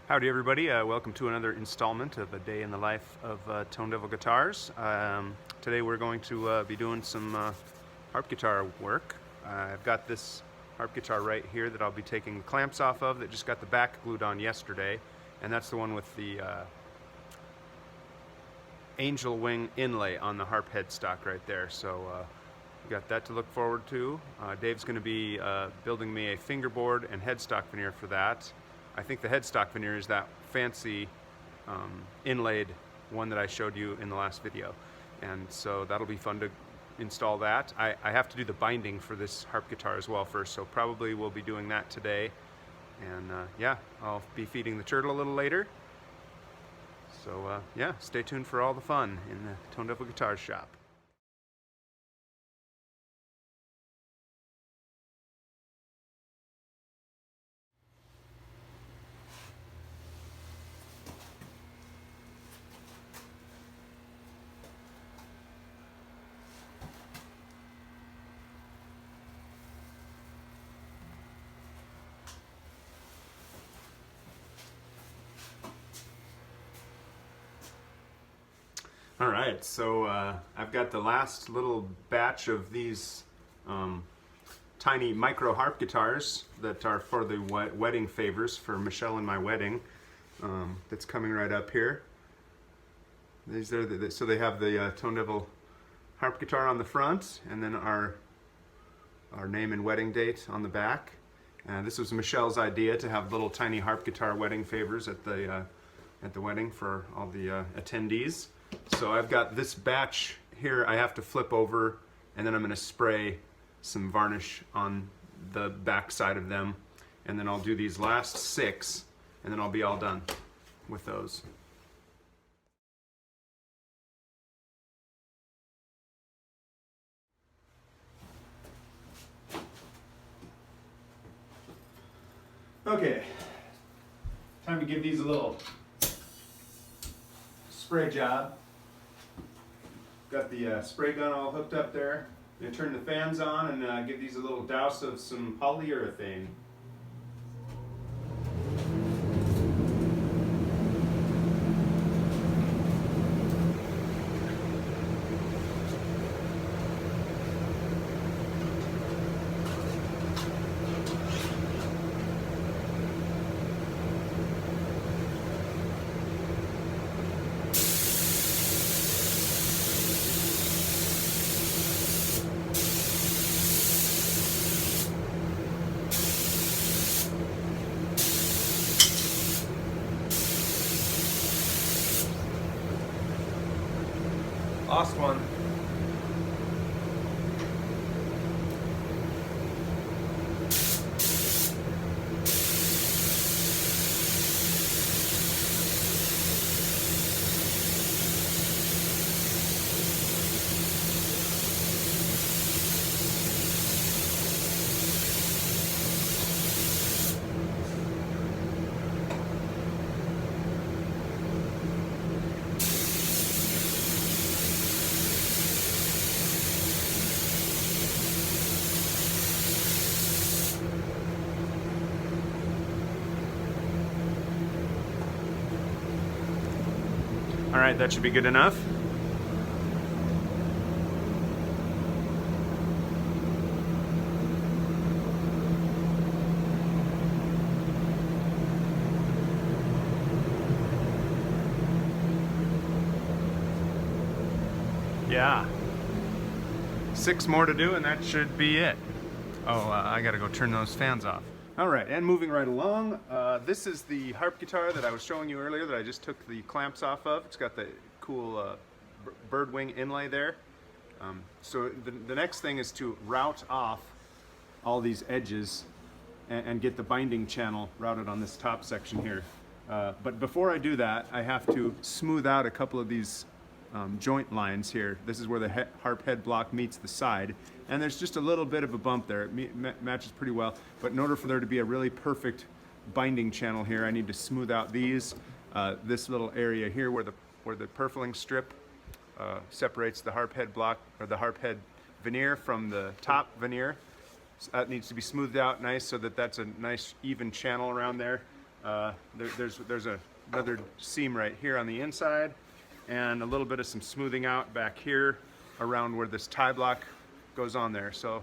Howdy everybody, welcome to another installment of A Day in the Life of Tone Devil Guitars. Today we're going to be doing some harp guitar work. I've got this harp guitar right here that I'll be taking the clamps off of that just got the back glued on yesterday, and that's the one with the angel wing inlay on the harp headstock right there. So we got that to look forward to. Dave's going to be building me a fingerboard and headstock veneer for that. I think the headstock veneer is that fancy inlaid one that I showed you in the last video. And so that'll be fun to install that. I have to do the binding for this harp guitar as well first, so probably we'll be doing that today. And yeah, I'll be feeding the turtle a little later. So yeah, stay tuned for all the fun in the Tone Devil Guitars shop. All right, so I've got the last little batch of these tiny micro harp guitars that are for the wedding favors for Michelle and my wedding. That's coming right up here. These are so they have the Tone Devil harp guitar on the front, and then our name and wedding date on the back. This was Michelle's idea to have little tiny harp guitar wedding favors at the wedding for all the attendees. So I've got this batch here I have to flip over, and then I'm going to spray some varnish on the back side of them, and then I'll do these last 6, and then I'll be all done with those. Okay, time to give these a little spray job. Got the spray gun all hooked up there. I'm going to turn the fans on and give these a little douse of some polyurethane. Lost one. All right, that should be good enough. Yeah. 6 more to do and that should be it. Oh, I gotta go turn those fans off. All right, and moving right along, this is the harp guitar that I was showing you earlier that I just took the clamps off of. It's got the cool bird wing inlay there. So the next thing is to route off all these edges and get the binding channel routed on this top section here. But before I do that, I have to smooth out a couple of these joint lines here. This is where the harp head block meets the side, and there's just a little bit of a bump there. It matches pretty well, but in order for there to be a really perfect binding channel here, I need to smooth out these this little area here where the purfling strip separates the harp head block, or the harp head veneer, from the top veneer. So that needs to be smoothed out nice so that that's a nice even channel around there. There's another seam right here on the inside, and a little bit of some smoothing out back here around where this tie block goes on there. So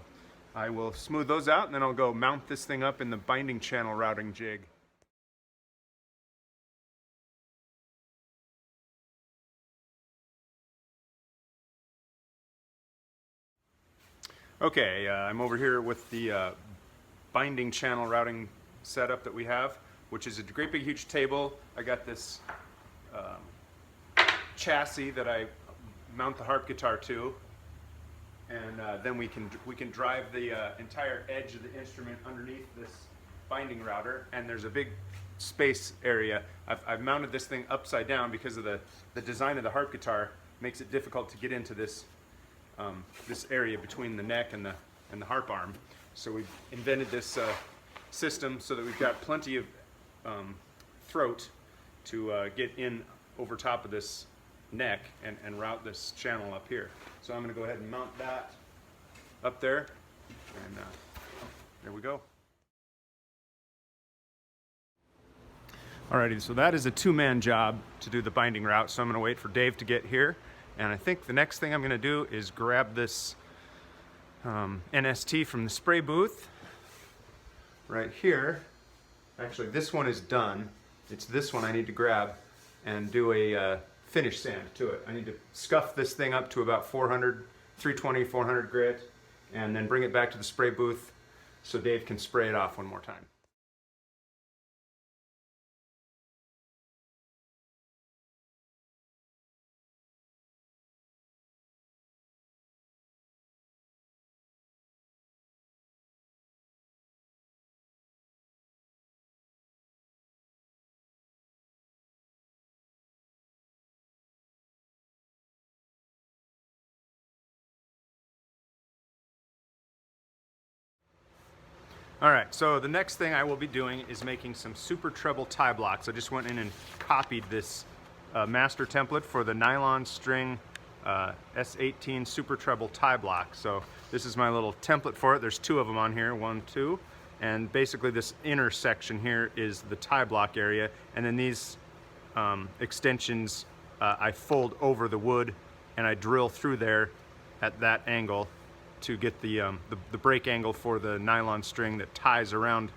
I will smooth those out, and then I'll go mount this thing up in the binding channel routing jig. Okay, I'm over here with the binding channel routing setup that we have, which is a great big huge table. I got this chassis that I mount the harp guitar to, and then we can drive the entire edge of the instrument underneath this binding router, and there's a big space area. I've mounted this thing upside down because of the design of the harp guitar makes it difficult to get into this this area between the neck and the harp arm. So we've invented this system so that we've got plenty of throat to get in over top of this neck and route this channel up here. So I'm going to go ahead and mount that up there, and there we go. Alrighty, so that is a two-man job to do the binding route, so I'm going to wait for Dave to get here, and I think the next thing I'm going to do is grab this NST from the spray booth right here. Actually, this one is done. It's this one I need to grab and do a finish sand to it. I need to scuff this thing up to about 320, 400 grit, and then bring it back to the spray booth so Dave can spray it off one more time. Alright, so the next thing I will be doing is making some super treble tie blocks. I just went in and copied this master template for the nylon string S18 super treble tie block. So this is my little template for it. There's two of them on here, 1, 2. And basically this inner section here is the tie block area. And then these extensions I fold over the wood and I drill through there at that angle to get the break angle for the nylon string that ties around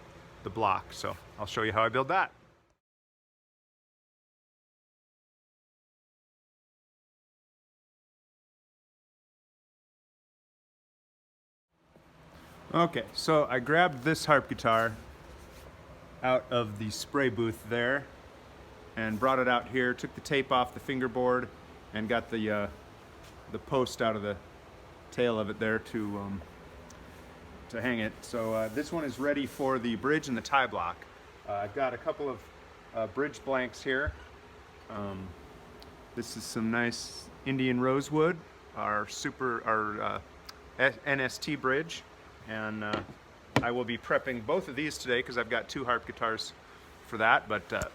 the block. So I'll show you how I build that. Okay, so I grabbed this harp guitar out of the spray booth there and brought it out here, took the tape off the fingerboard and got the post out of the tail of it there to hang it. So this one is ready for the bridge and the tie block. I've got a couple of bridge blanks here. This is some nice Indian rosewood, our NST bridge, and I will be prepping both of these today because I've got two harp guitars for that. But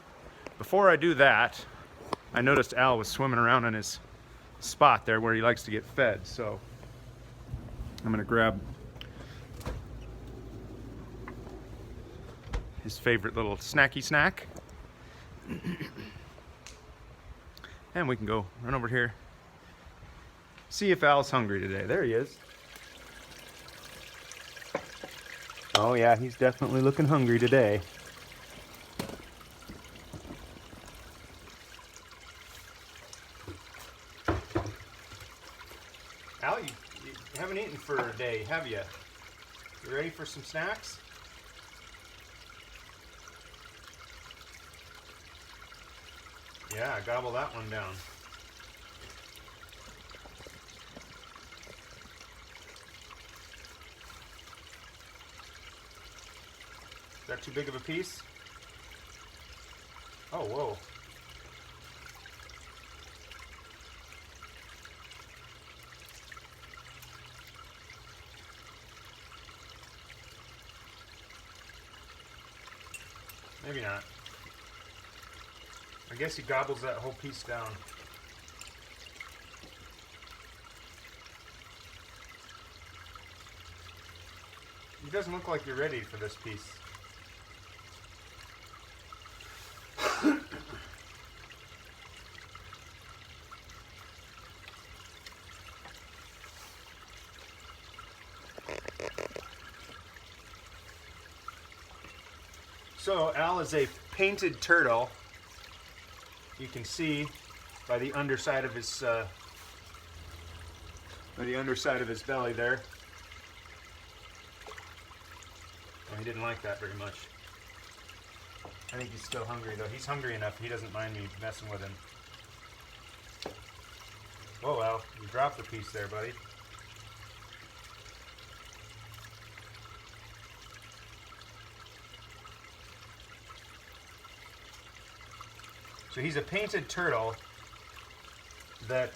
before I do that, I noticed Al was swimming around in his spot there where he likes to get fed. So I'm going to grab his favorite little snacky snack. And we can go run over here. See if Al's hungry today. There he is. Oh yeah, he's definitely looking hungry today. Al, you haven't eaten for a day, have you? You ready for some snacks? Yeah, gobble that one down. Is that too big of a piece? Oh, whoa. Maybe not. I guess he gobbles that whole piece down. It doesn't look like you're ready for this piece. So Al is a painted turtle. You can see by the underside of his belly there. Oh, he didn't like that very much. I think he's still hungry though. He's hungry enough. He doesn't mind me messing with him. Whoa, Al, you dropped the piece there, buddy. So he's a painted turtle that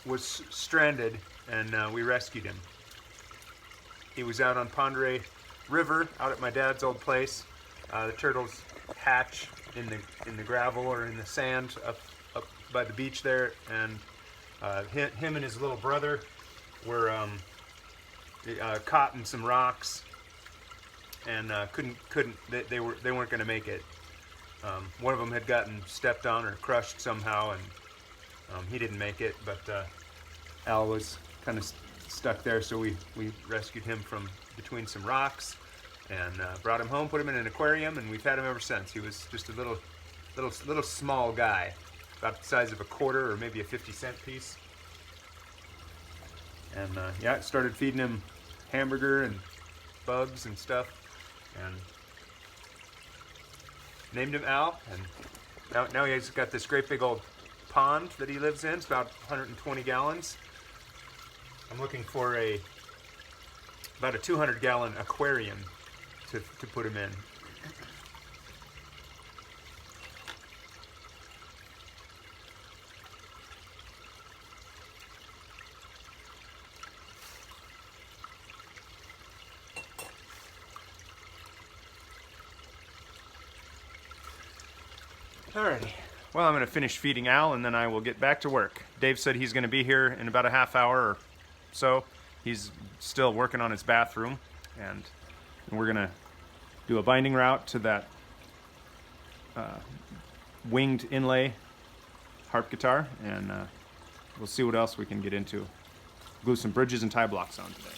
was stranded, and we rescued him. He was out on Pondere River, out at my dad's old place. The turtles hatch in the gravel or in the sand up by the beach there, and him and his little brother were caught in some rocks, and they weren't going to make it. One of them had gotten stepped on or crushed somehow, and he didn't make it, but Al was kind of stuck there, so we rescued him from between some rocks and brought him home, put him in an aquarium, and we've had him ever since. He was just a little small guy, about the size of a quarter or maybe a 50-cent piece. And yeah, started feeding him hamburger and bugs and stuff, and named him Al, and now he's got this great big old pond that he lives in. It's about 120 gallons. I'm looking for about a 200-gallon aquarium to put him in. Alrighty. Well, I'm going to finish feeding Al, and then I will get back to work. Dave said he's going to be here in about a half hour or so. He's still working on his bathroom, and we're going to do a binding route to that winged inlay harp guitar, and we'll see what else we can get into. Glue some bridges and tie blocks on today.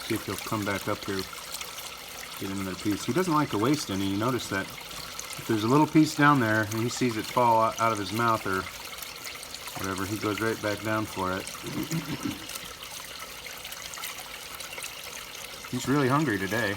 See if he'll come back up here, get another piece. He doesn't like to waste any. You notice that if there's a little piece down there and he sees it fall out of his mouth or whatever, he goes right back down for it. He's really hungry today.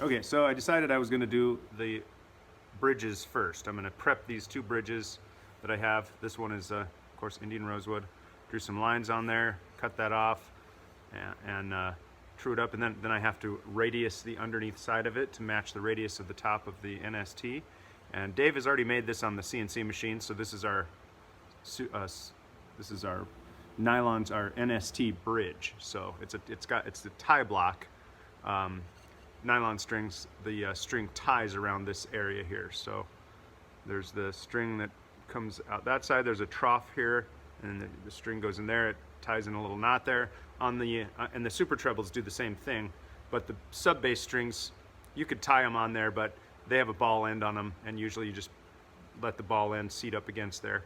Okay, so I decided I was going to do the bridges first. I'm going to prep these two bridges that I have. This one is, of course, Indian rosewood. Drew some lines on there, cut that off, and true it up, and then I have to radius the underneath side of it to match the radius of the top of the NST. And Dave has already made this on the CNC machine, so this is our This is our nylons, our NST bridge. So it's the tie block. Nylon strings, the string ties around this area here. So there's the string that comes out that side. There's a trough here, and the string goes in there. It ties in a little knot there. On the and the super trebles do the same thing, but the sub bass strings, you could tie them on there, but they have a ball end on them, and usually you just let the ball end seat up against there.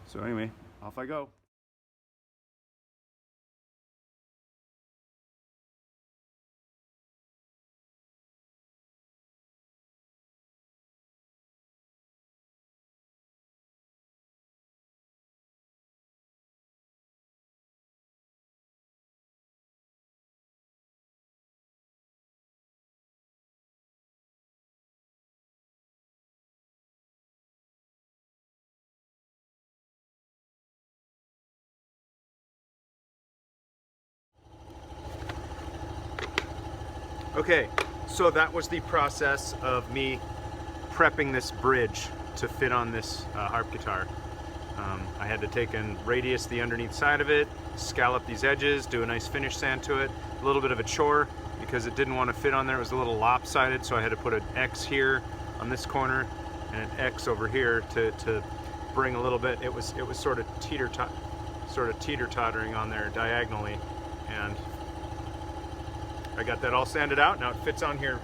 So anyway, off I go. Okay, so that was the process of me prepping this bridge to fit on this harp guitar. I had to take and radius the underneath side of it, scallop these edges, do a nice finish sand to it. A little bit of a chore because it didn't want to fit on there. It was a little lopsided, so I had to put an X here on this corner and an X over here to bring a little bit. It was sort of teeter-tottering on there diagonally, and I got that all sanded out. Now it fits on here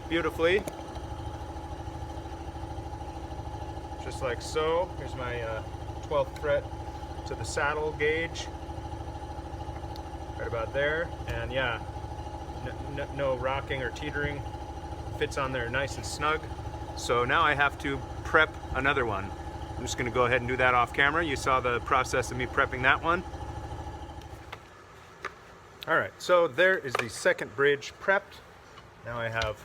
beautifully, just like so. Here's my 12th fret to the saddle gauge, right about there. And yeah, no rocking or teetering. Fits on there nice and snug. So now I have to prep another one. I'm just gonna go ahead and do that off camera. You saw the process of me prepping that one. All right, so there is the second bridge prepped. Now I have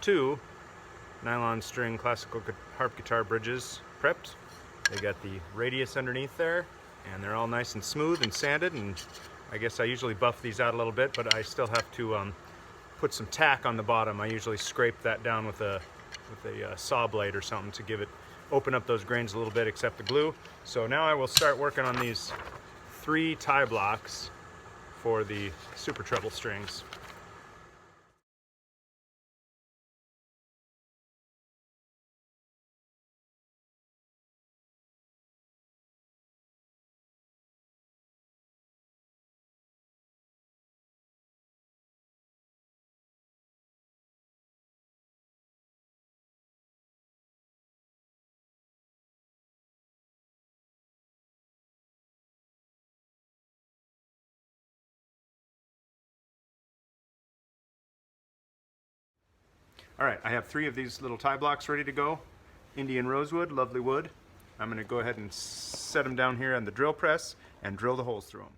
two nylon string classical harp guitar bridges prepped. They got the radius underneath there, and they're all nice and smooth and sanded, and I guess I usually buff these out a little bit, but I still have to put some tack on the bottom. I usually scrape that down with a saw blade or something to give it, open up those grains a little bit, except the glue. So now I will start working on these 3 tie blocks for the super treble strings. All right, I have 3 of these little tie blocks ready to go. Indian rosewood, lovely wood. I'm gonna go ahead and set them down here on the drill press and drill the holes through them.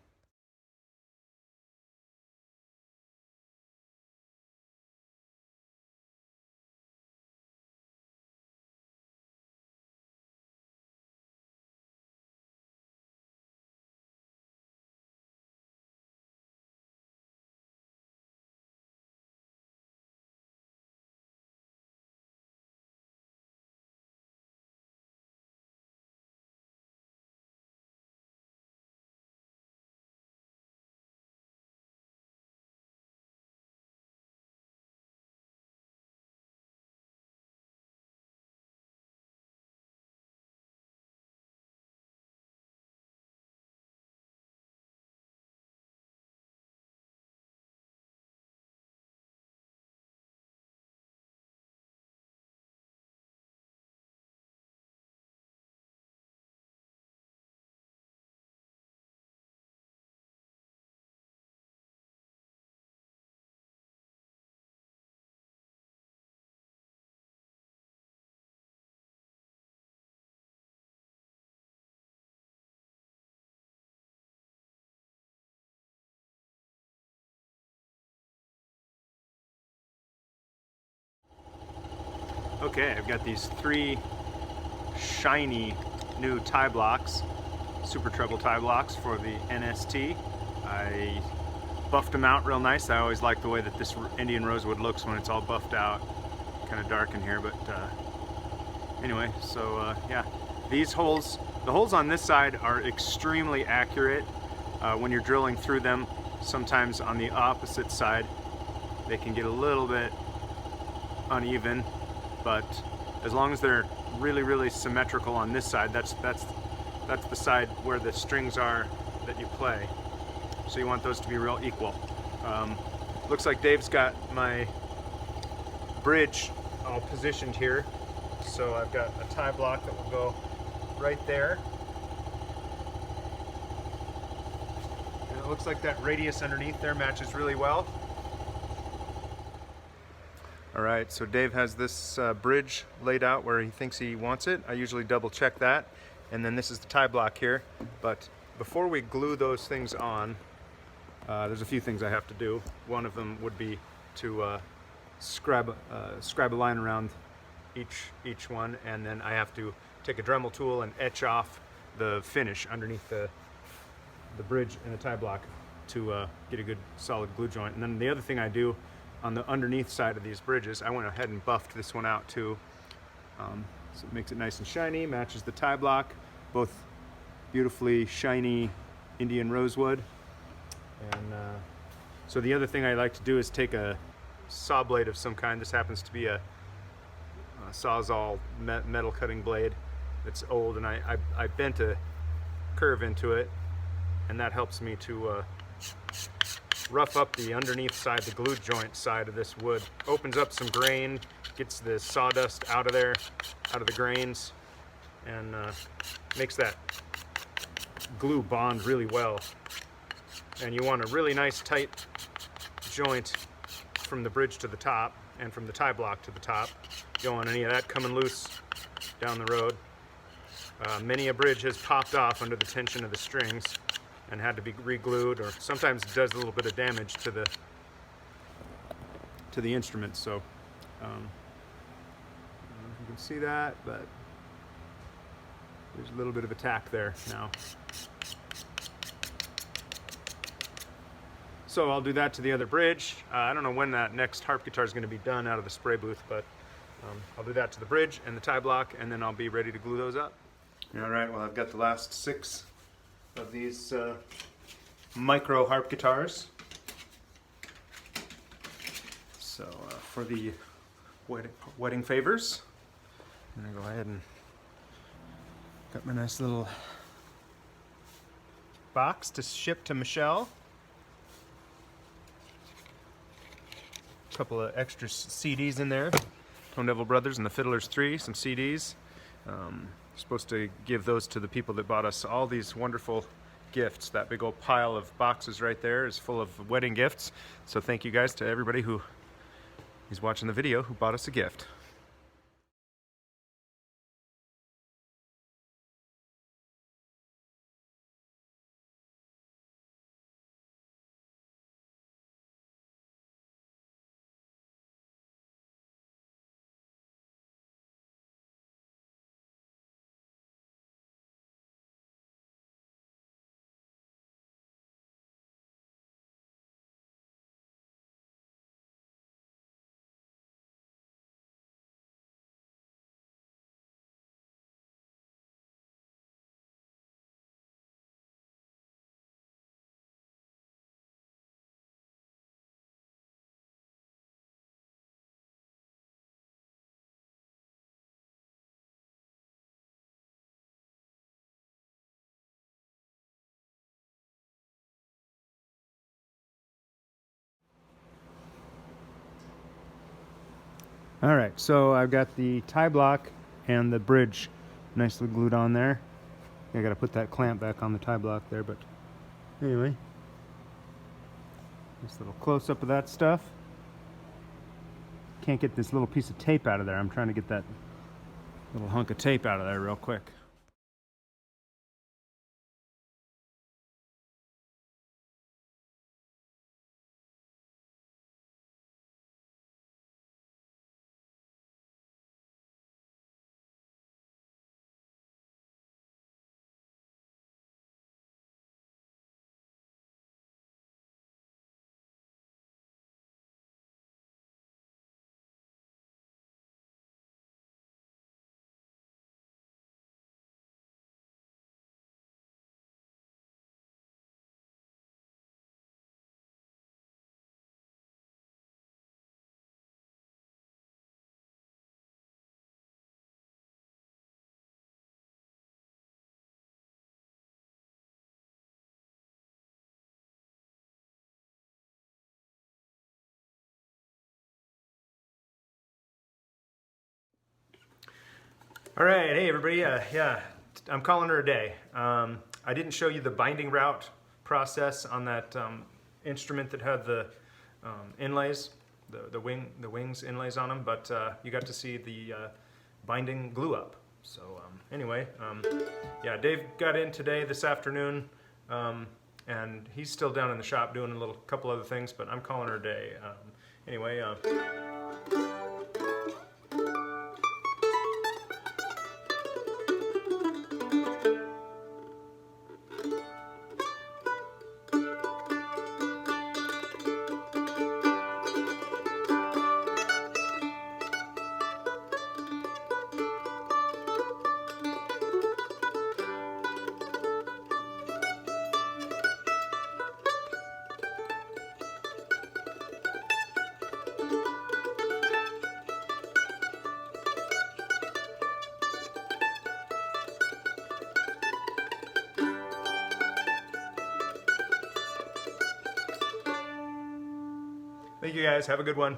Okay, I've got these 3 shiny new tie blocks, super treble tie blocks for the NST. I buffed them out real nice. I always like the way that this Indian rosewood looks when it's all buffed out. Kind of dark in here, but anyway, so yeah. These holes The holes on this side are extremely accurate when you're drilling through them. Sometimes on the opposite side, they can get a little bit uneven, but as long as they're really, really symmetrical on this side, that's the side where the strings are that you play. So you want those to be real equal. Looks like Dave's got my bridge all positioned here. So I've got a tie block that will go right there. And it looks like that radius underneath there matches really well. All right, so Dave has this bridge laid out where he thinks he wants it. I usually double check that. And then this is the tie block here. But before we glue those things on, there's a few things I have to do. One of them would be to scribe a line around each one, and then I have to take a Dremel tool and etch off the finish underneath the bridge and the tie block to get a good solid glue joint. And then the other thing I do on the underneath side of these bridges, I went ahead and buffed this one out too. So it makes it nice and shiny, matches the tie block, both beautifully shiny Indian rosewood. And so the other thing I like to do is take a saw blade of some kind. This happens to be a Sawzall metal cutting blade that's old, and I bent a curve into it, and that helps me to rough up the underneath side, the glue joint side of this wood. Opens up some grain, gets the sawdust out of there, out of the grains, and makes that glue bond really well. And you want a really nice tight joint from the bridge to the top and from the tie block to the top. You don't want any of that coming loose down the road. Many a bridge has popped off under the tension of the strings and had to be re-glued, or sometimes it does a little bit of damage to the instrument. So I don't know if you can see that, but there's a little bit of attack there now. So I'll do that to the other bridge. I don't know when that next harp guitar is going to be done out of the spray booth, but I'll do that to the bridge and the tie block, and then I'll be ready to glue those up. All right, well, I've got the last 6 of these micro harp guitars. So for the wedding favors, I'm going to go ahead and got my nice little box to ship to Michelle. A couple of extra CDs in there. Tone Devil Brothers and the Fiddlers 3, some CDs. Supposed to give those to the people that bought us all these wonderful gifts. That big old pile of boxes right there is full of wedding gifts. So thank you guys to everybody who is watching the video who bought us a gift. All right, so I've got the tie block and the bridge nicely glued on there. I gotta put that clamp back on the tie block there, but anyway. Nice little close-up of that stuff. Can't get this little piece of tape out of there. I'm trying to get that little hunk of tape out of there real quick. All right, hey everybody, yeah, I'm calling her a day. I didn't show you the binding route process on that instrument that had the inlays, the wings inlays on them, but you got to see the binding glue up. So anyway, yeah, Dave got in today, this afternoon, and he's still down in the shop doing a couple other things, but I'm calling her a day. Anyway, thank you guys, have a good one.